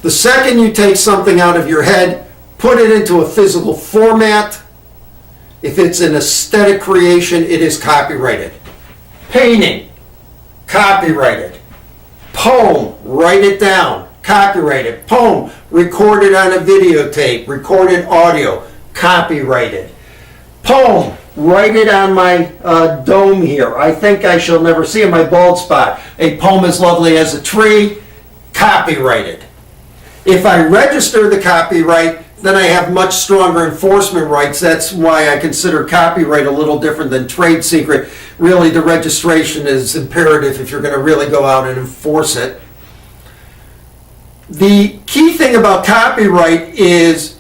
The second you take something out of your head, put it into a physical format, if it's an aesthetic creation, it is copyrighted. Painting, copyrighted. Poem, write it down, copyrighted. Poem, recorded on a videotape, recorded audio, copyrighted. Poem, write it on my dome here. I think I shall never see in my bald spot. A poem as lovely as a tree, copyrighted. If I register the copyright, then I have much stronger enforcement rights. That's why I consider copyright a little different than trade secret. Really, the registration is imperative if you're going to really go out and enforce it. The key thing about copyright is,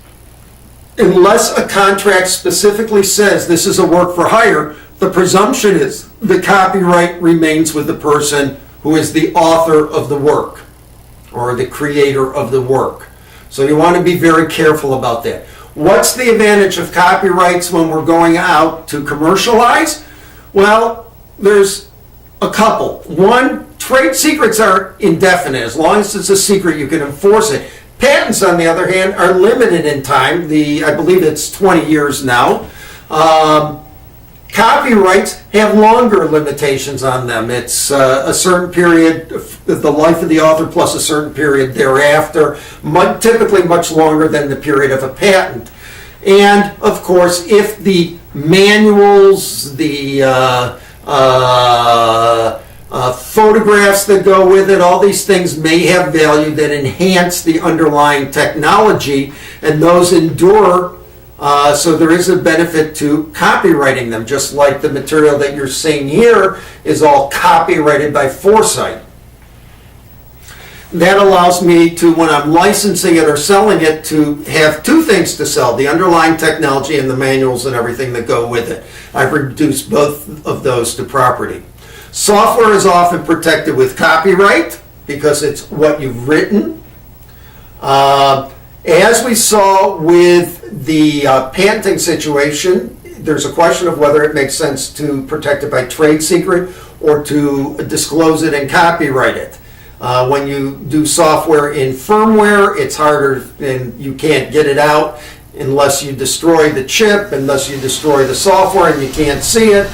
unless a contract specifically says this is a work for hire, the presumption is the copyright remains with the person who is the author of the work or the creator of the work. So you want to be very careful about that. What's the advantage of copyrights when we're going out to commercialize? Well, there's a couple. One, trade secrets are indefinite. As long as it's a secret, you can enforce it. Patents, on the other hand, are limited in time. I believe it's 20 years now. Copyrights have longer limitations on them. It's a certain period, the life of the author plus a certain period thereafter, typically much longer than the period of a patent. And, of course, if the manuals, the photographs that go with it, all these things may have value that enhance the underlying technology, and those endure. So there is a benefit to copywriting them, just like the material that you're seeing here is all copyrighted by Foresight. That allows me to, when I'm licensing it or selling it, to have two things to sell: the underlying technology and the manuals and everything that go with it. I've reduced both of those to property. Software is often protected with copyright because it's what you've written. As we saw with the patenting situation, there's a question of whether it makes sense to protect it by trade secret or to disclose it and copyright it. When you do software in firmware, it's harder and you can't get it out unless you destroy the chip, unless you destroy the software and you can't see it.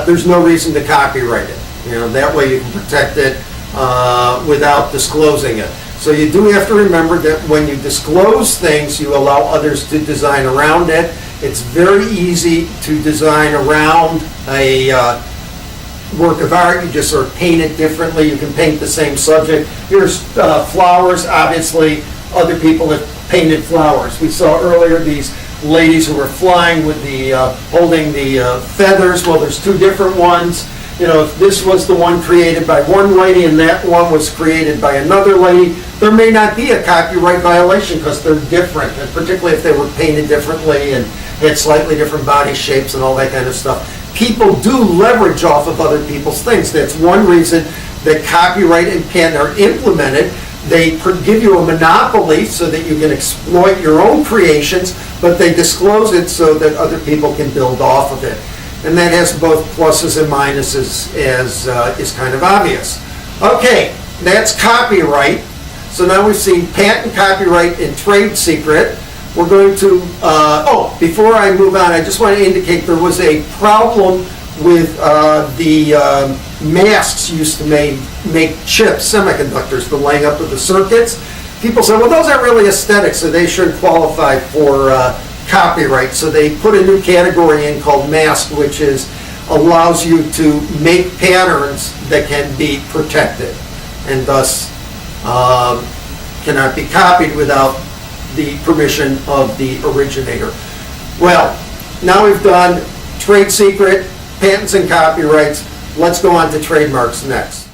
There's no reason to copyright it. That way you can protect it without disclosing it. So you do have to remember that when you disclose things, you allow others to design around it. It's very easy to design around a work of art. You just sort of paint it differently. You can paint the same subject. Here's flowers. Obviously, other people have painted flowers. We saw earlier these ladies who were flying with the holding the feathers. Well, there's two different ones. If this was the one created by one lady and that one was created by another lady, there may not be a copyright violation because they're different, and particularly if they were painted differently and had slightly different body shapes and all that kind of stuff. People do leverage off of other people's things. That's one reason that copyright and patent are implemented. They give you a monopoly so that you can exploit your own creations, but they disclose it so that other people can build off of it. And that has both pluses and minuses, as is kind of obvious. Okay, that's copyright. So now we've seen patent, copyright, and trade secret. We're going to, before I move on, I just want to indicate there was a problem with the masks used to make chips, semiconductors, the laying up of the circuits. People said, well, those aren't really aesthetic, so they shouldn't qualify for copyright. So they put a new category in called mask, which allows you to make patterns that can be protected and thus cannot be copied without the permission of the originator. Well, now we've done trade secret, patents and copyrights. Let's go on to trademarks next.